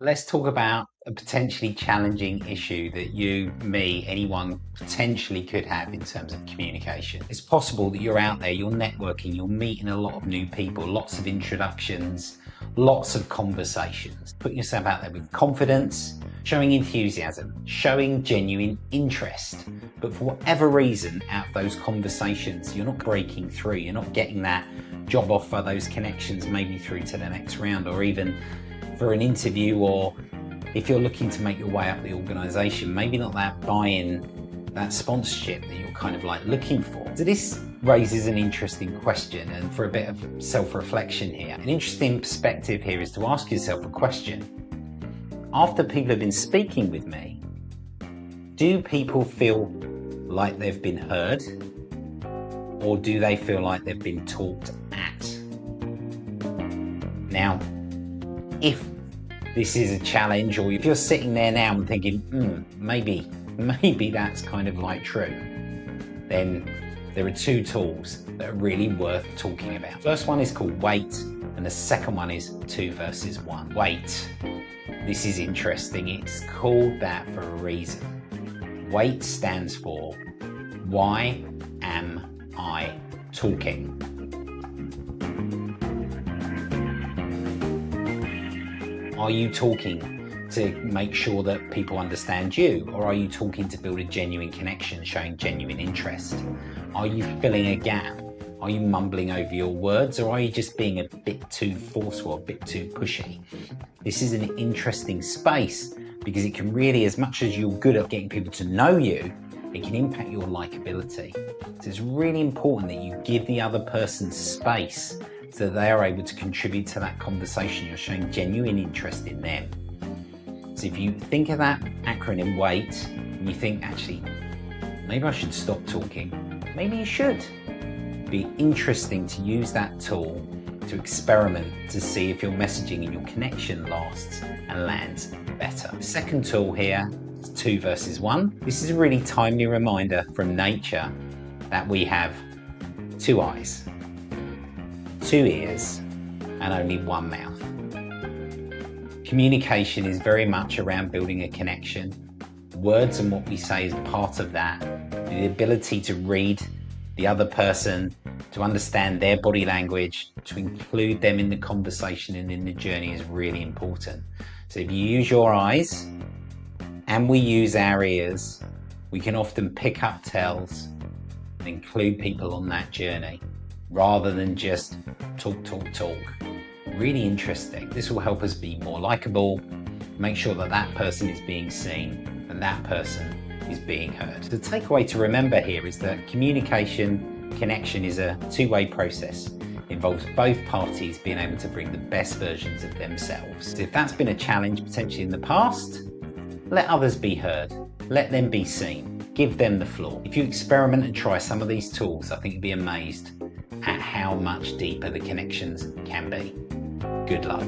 Let's talk about a potentially challenging issue that you, me, anyone potentially could have in terms of communication. It's possible that you're out there, you're networking, you're meeting a lot of new people, lots of introductions, lots of conversations. Put yourself out there with confidence, showing enthusiasm, showing genuine interest. But for whatever reason, out of those conversations, you're not breaking through, you're not getting that job offer, those connections, maybe through to the next round, or even for an interview, or if you're looking to make your way up the organisation, maybe not that buy-in, that sponsorship that you're kind of like looking for. So this raises an interesting question, and for a bit of self-reflection here, an interesting perspective here is to ask yourself a question. After people have been speaking with me, do people feel like they've been heard, or do they feel like they've been talked at? Now, if this is a challenge, or if you're sitting there now and thinking, maybe that's kind of like true, then there are two tools that are really worth talking about. First one is called WAIT, and the second one is 2 versus 1. WAIT. This is interesting. It's called that for a reason. WAIT stands for why am I talking? Are you talking to make sure that people understand you, or are you talking to build a genuine connection, showing genuine interest? Are you filling a gap? Are you mumbling over your words, or are you just being a bit too forceful, a bit too pushy? This is an interesting space because it can really, as much as you're good at getting people to know you, it can impact your likability. So it's really important that you give the other person space so that they are able to contribute to that conversation. You're showing genuine interest in them. So if you think of that acronym WAIT, and you think, actually, maybe I should stop talking, maybe you should. It'd be interesting to use that tool to experiment to see if your messaging and your connection lasts and lands better. The second tool here is 2 versus 1. This is a really timely reminder from nature that we have 2 eyes, 2 ears, and only 1 mouth. Communication is very much around building a connection. Words and what we say is part of that. The ability to read the other person, to understand their body language, to include them in the conversation and in the journey is really important. So if you use your eyes and we use our ears, we can often pick up tells and include people on that journey, rather than just talk. Really interesting. This will help us be more likable, make sure that that person is being seen and that person is being heard. The takeaway to remember here is that communication, connection is a 2-way process. It involves both parties being able to bring the best versions of themselves. So if that's been a challenge potentially in the past, let others be heard, let them be seen, give them the floor. If you experiment and try some of these tools, I think you'll be amazed at how much deeper the connections can be. Good luck.